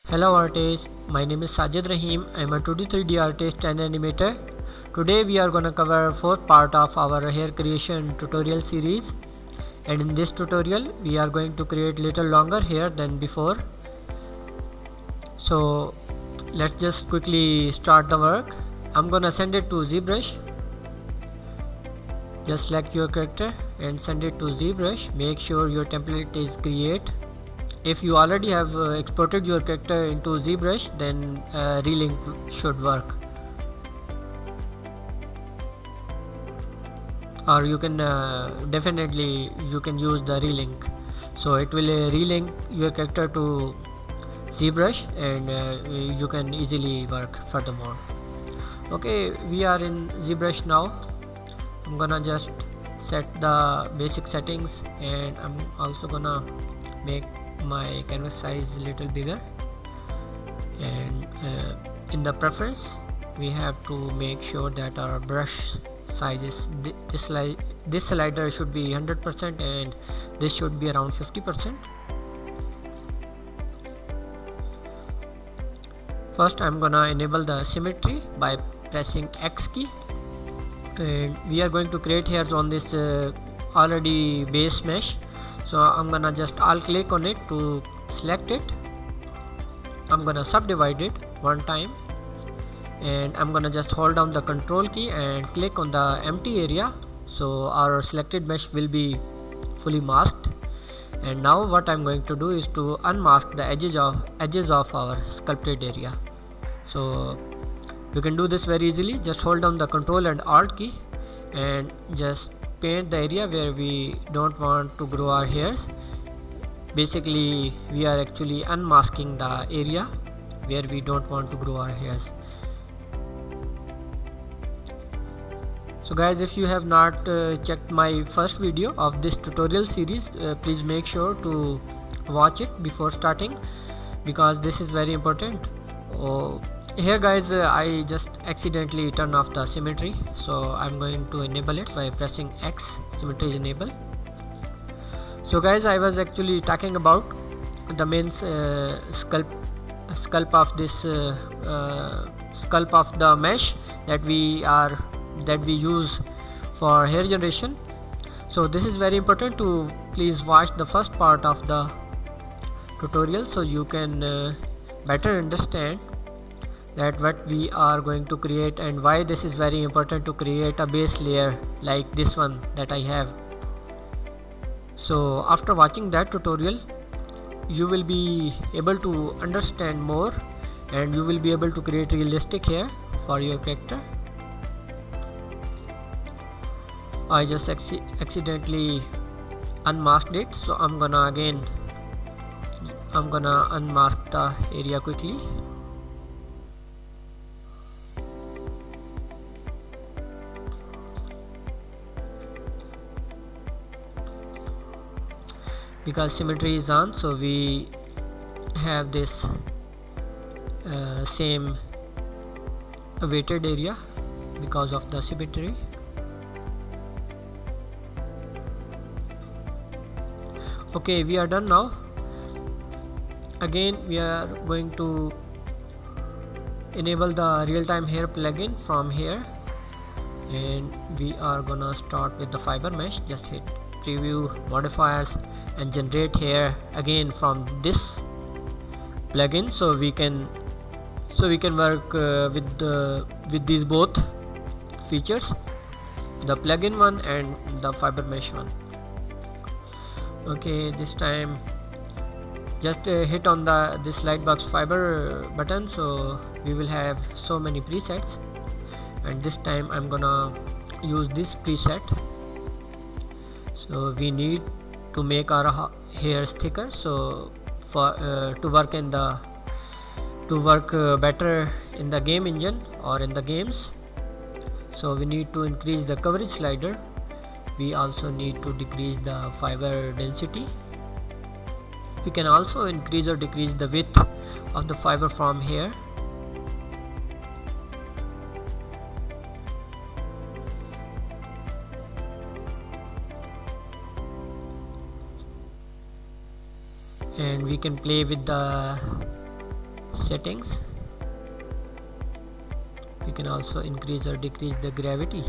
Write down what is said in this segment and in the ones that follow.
Hello artists, my name is Sajid Rahim. I am a 2D 3D artist and animator. Today we are gonna cover fourth part of our hair creation tutorial series, and in this tutorial we are going to create little longer hair than before. So let's just quickly start the work. I'm gonna send it to Zbrush. Just select your character and send it to Zbrush. Make sure your template is create. If you already have exported your character into Zbrush, then relink should work, or you can definitely you can use the relink, so it will relink your character to Zbrush and you can easily work furthermore. Okay, we are in Zbrush now. I'm gonna just set the basic settings, and I'm also gonna make my canvas size a little bigger, and in the preference we have to make sure that our brush size is this slider should be 100% and this should be around 50%. First I'm gonna enable the symmetry by pressing X key, and we are going to create hairs on this already base mesh. So I'm gonna just alt click on it to select it. I'm gonna subdivide it one time, and I'm gonna just hold down the control key and click on the empty area, so our selected mesh will be fully masked. And now what I'm going to do is to unmask the edges of our sculpted area. So you can do this very easily. Just hold down the control and alt key and just paint the area where we don't want to grow our hairs. Basically we are actually unmasking the area where we don't want to grow our hairs. So guys, if you have not checked my first video of this tutorial series, please make sure to watch it before starting, because this is very important. Here guys, I just accidentally turned off the symmetry, so I'm going to enable it by pressing X. Symmetry is enabled. So guys, I was actually talking about the main sculpt of this sculpt of the mesh that we use for hair generation. So this is very important to please watch the first part of the tutorial, so you can better understand that what we are going to create and why this is very important to create a base layer like this one that I have. So after watching that tutorial, you will be able to understand more, and you will be able to create realistic hair for your character. I just accidentally unmasked it, so I'm gonna unmask the area quickly. Because symmetry is on, so we have this same weighted area because of the symmetry. Okay, we are done now. Again, we are going to enable the RealTime hair plugin from here, and we are gonna start with the fiber mesh. Just hit preview, modifiers, and generate hair again from this plugin, so we can work with these both features, the plugin one and the fiber mesh one. Okay, this time just hit on this lightbox fiber button, so we will have so many presets, and this time I'm gonna use this preset. So we need to make our hairs thicker, so for to work better in the game engine or in the games, so we need to increase the coverage slider. We also need to decrease the fiber density. We can also increase or decrease the width of the fiber from here. And we can play with the settings. We can also increase or decrease the gravity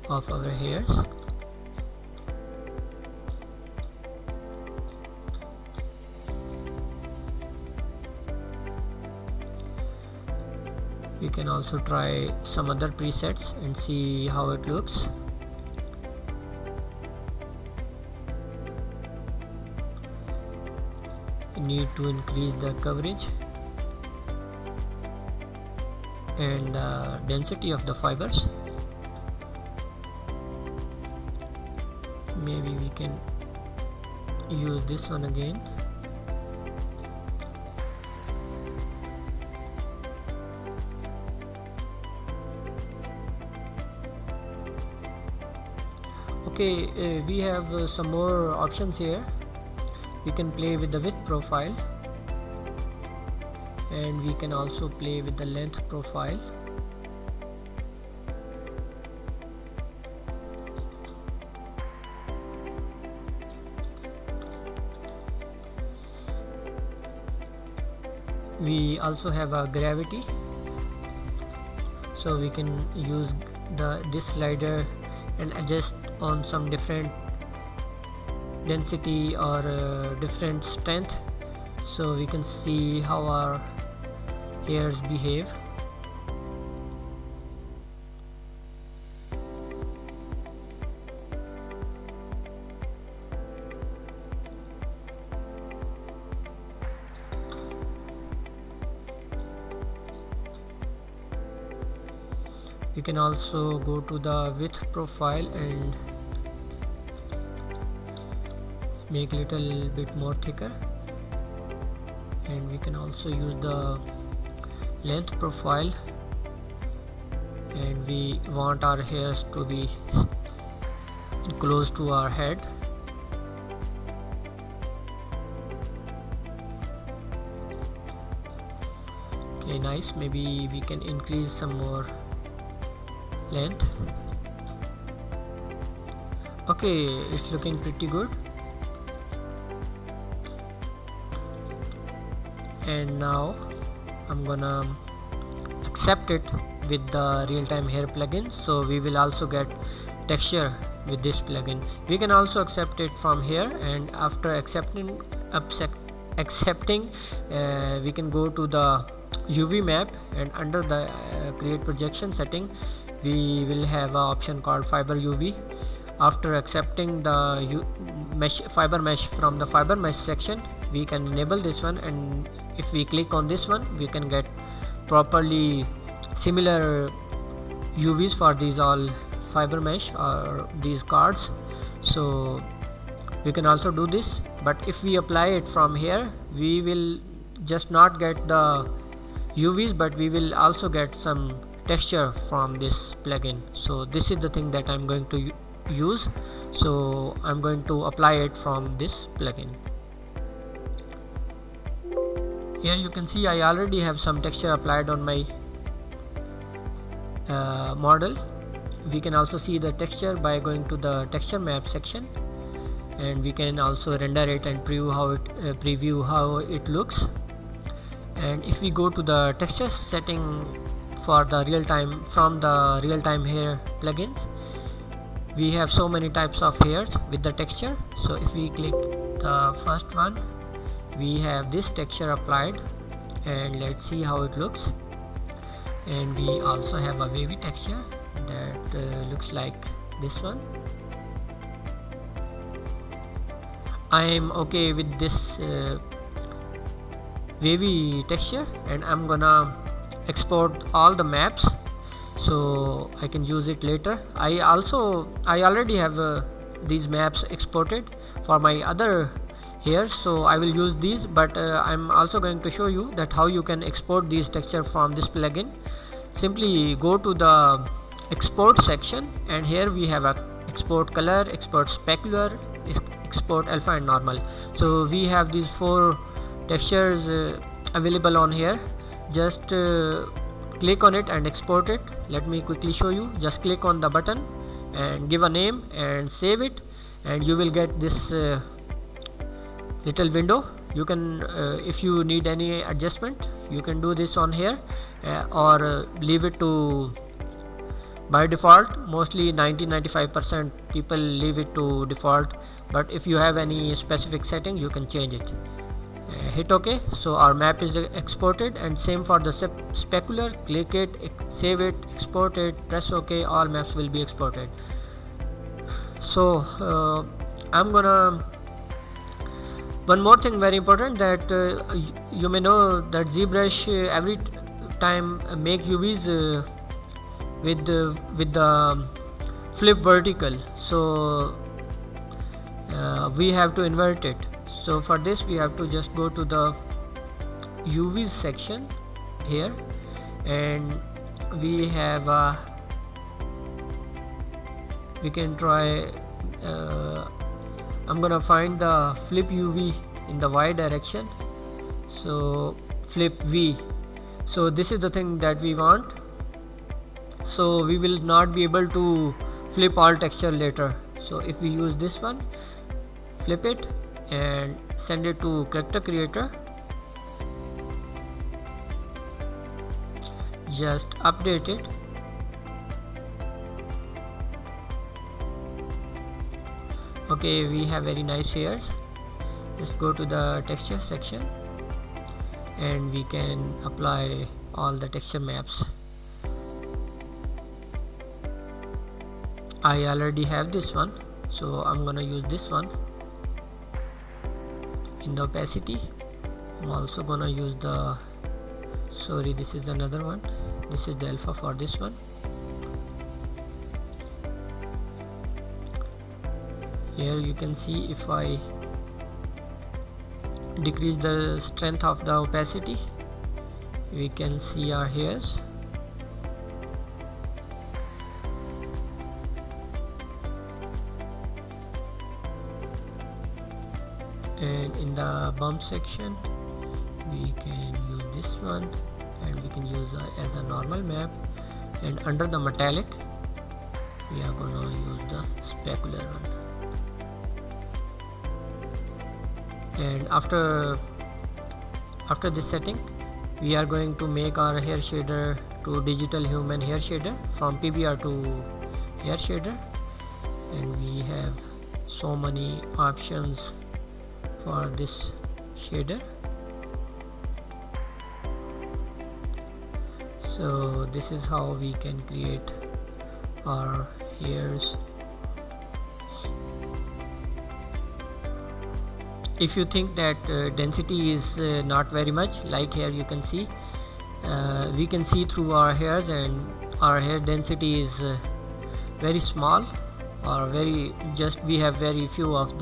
of our hairs. We can also try some other presets and see how it looks. We need to increase the coverage and the density of the fibers. Maybe we can use this one again. Okay, we have some more options here. We can play with the width profile, and we can also play with the length profile. We also have a gravity, so we can use this slider and adjust on some different density or different strength, so we can see how our hairs behave. We can also go to the width profile and make little bit more thicker, and we can also use the length profile, and we want our hairs to be close to our head. Okay, nice. Maybe we can increase some more length. Okay, it's looking pretty good. And now I'm gonna accept it with the RealTime hair plugin, so we will also get texture with this plugin. We can also accept it from here, and after accepting we can go to the UV map, and under the create projection setting we will have an option called fiber UV. After accepting the fiber mesh from the fiber mesh section, we can enable this one, and if we click on this one, we can get properly similar UVs for these all fiber mesh or these cards. So we can also do this, but if we apply it from here, we will just not get the UVs, but we will also get some texture from this plugin. So this is the thing that I'm going to use, so I'm going to apply it from this plugin. Here you can see I already have some texture applied on my model. We can also see the texture by going to the texture map section, and we can also render it and preview how it looks. And if we go to the texture setting for the RealTime from the RealTime hair plugins, we have so many types of hairs with the texture. So if we click the first one, we have this texture applied, and let's see how it looks. And we also have a wavy texture that looks like this one. I am okay with this wavy texture, and I'm gonna export all the maps so I can use it later. I already have these maps exported for my other hairs, so I will use these, but I'm also going to show you that how you can export these texture from this plugin. Simply go to the export section, and here we have a export color, export specular, export alpha and normal. So we have these 4 textures available on here. Just click on it and export it. Let me quickly show you. Just click on the button and give a name and save it, and you will get this little window. You can if you need any adjustment, you can do this on here, or leave it to by default. Mostly 90-95% people leave it to default, but if you have any specific setting, you can change it. Hit OK. So our map is exported, and same for the specular. Click it, save it, export it, press OK, all maps will be exported. So I'm gonna, one more thing very important, that you may know that Zbrush every time make UVs with the flip vertical, so we have to invert it. So for this we have to just go to the UVs section here, and we have we can try I'm gonna find the flip UV in the Y direction, so flip V. So this is the thing that we want, so we will not be able to flip all texture later. So if we use this one, flip it and send it to character creator, just update it. Okay, we have very nice hairs. Just go to the texture section and we can apply all the texture maps. I already have this one, so I'm gonna use this one. In the opacity, I'm also gonna use the, sorry, this is another one, this is the alpha for this one. Here you can see, if I decrease the strength of the opacity, we can see our hairs. And in the bump section, we can use this one, and we can use as a normal map. And under the metallic, we are gonna use the specular one. And after this setting, we are going to make our hair shader to digital human hair shader, from PBR to hair shader, and we have so many options for this shader. So this is how we can create our hairs. If you think that density is not very much, like here you can see, we can see through our hairs, and our hair density is very small, or very just, we have very few of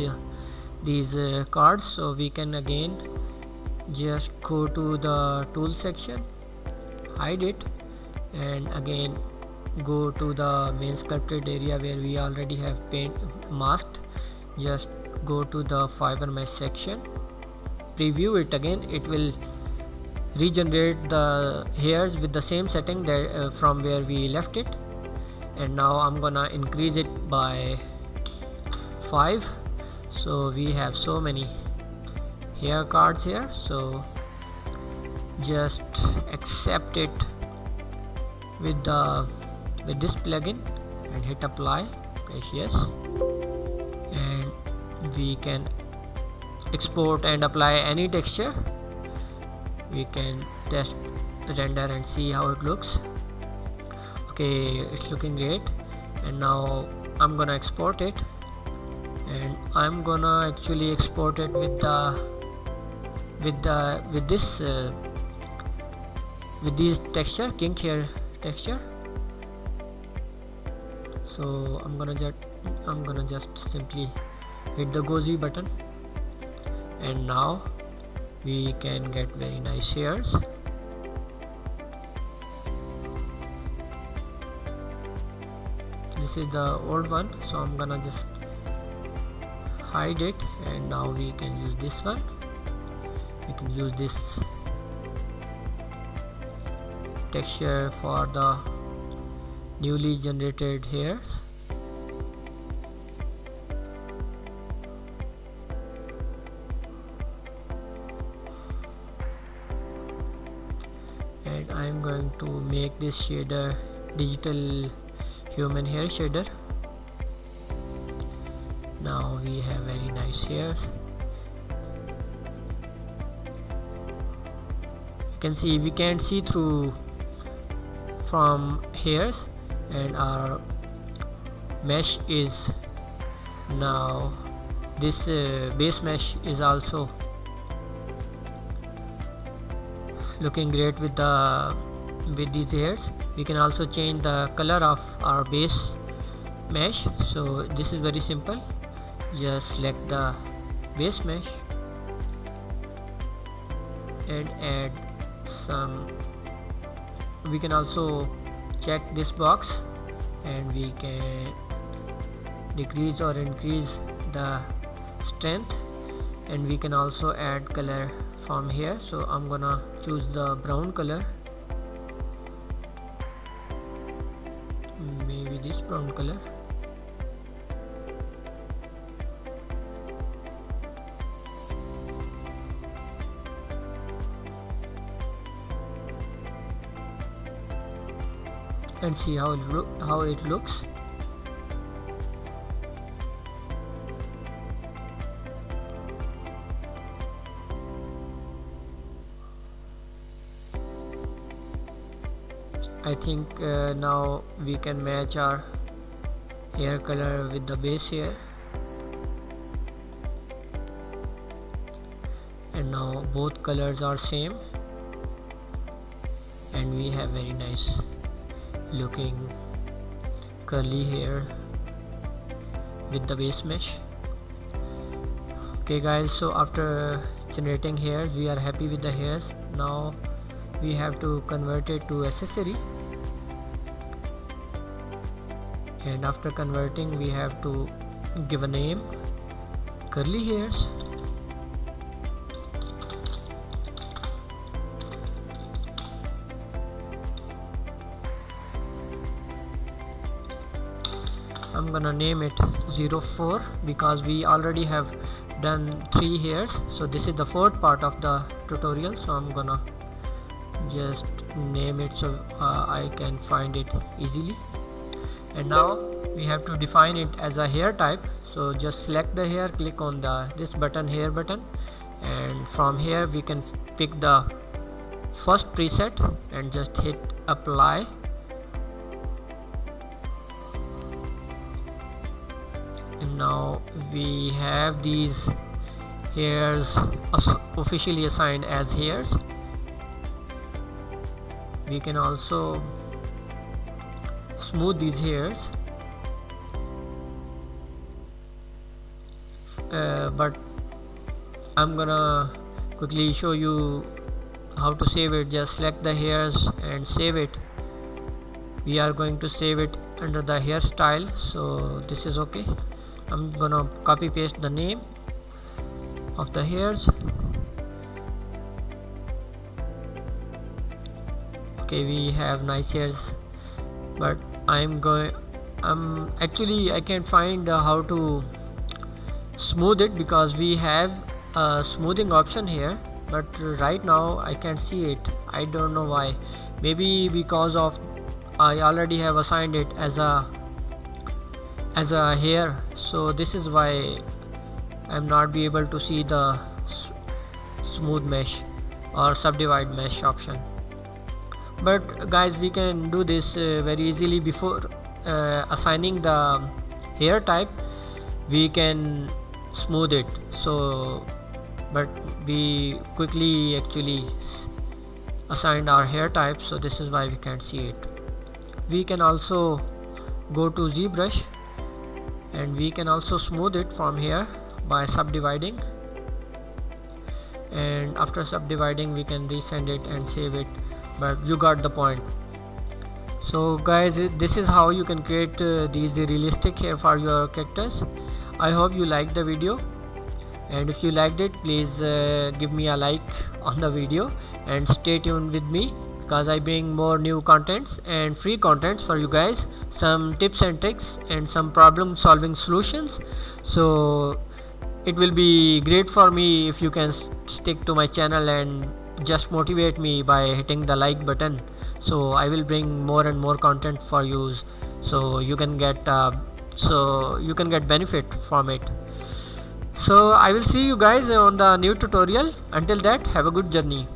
these cards. So we can again just go to the tool section, hide it, and again go to the main sculpted area where we already have paint masked. Just go to the fiber mesh section, preview it again, it will regenerate the hairs with the same setting that from where we left it. And now I'm gonna increase it by 5. So we have so many hair cards here, so just accept it with this plugin and hit apply, press yes, and we can export and apply any texture. We can test render and see how it looks. Okay, it's looking great. And now I'm gonna export it, and I'm gonna actually export it with these texture, kink hair texture. So I'm gonna just simply hit the go Z button, and now we can get very nice hairs. This is the old one, so I'm gonna just hide it, and now we can use this one. We can use this texture for the newly generated hairs. I'm going to make this shader digital human hair shader. Now we have very nice hairs. You can see we can't see through from hairs, and our mesh is now this base mesh is also looking great with these hairs. We can also change the color of our base mesh. So this is very simple. Just select the base mesh and add some. We can also check this box and we can decrease or increase the strength, and we can also add color from here. So I'm gonna choose the brown color, maybe this brown color. And see how it looks. I think now we can match our hair color with the base hair, and now both colors are same, and we have very nice looking curly hair with the base mesh. Okay guys, so after generating hairs, we are happy with the hairs. Now we have to convert it to accessory, and after converting we have to give a name, curly hairs. I'm gonna name it 04 because we already have done 3 hairs, so this is the 4th part of the tutorial. So I'm gonna just name it so I can find it easily. And now we have to define it as a hair type. So just select the hair, click on this button, hair button, and from here we can pick the first preset and just hit apply. And now we have these hairs officially assigned as hairs. We can also smooth these hairs, but I'm gonna quickly show you how to save it. Just select the hairs and save it. We are going to save it under the hairstyle, so this is okay. I'm gonna copy paste the name of the hairs. Okay, we have nice hairs, but I can't find how to smooth it because we have a smoothing option here, but right now I can't see it. I don't know why. Maybe because of I already have assigned it as a hair, so this is why I'm not be able to see the smooth mesh or subdivide mesh option. But guys, we can do this very easily. Before assigning the hair type, we can smooth it. So but we quickly actually assigned our hair type, so this is why we can't see it. We can also go to Zbrush and we can also smooth it from here by subdividing, and after subdividing we can resend it and save it. But you got the point. So guys, this is how you can create these realistic hair for your characters. I hope you liked the video, and if you liked it, please give me a like on the video and stay tuned with me because I bring more new contents and free contents for you guys, some tips and tricks and some problem solving solutions. So it will be great for me if you can stick to my channel and just motivate me by hitting the like button, so I will bring more and more content for you, so you can get benefit from it. So I will see you guys on the new tutorial. Until that, have a good journey.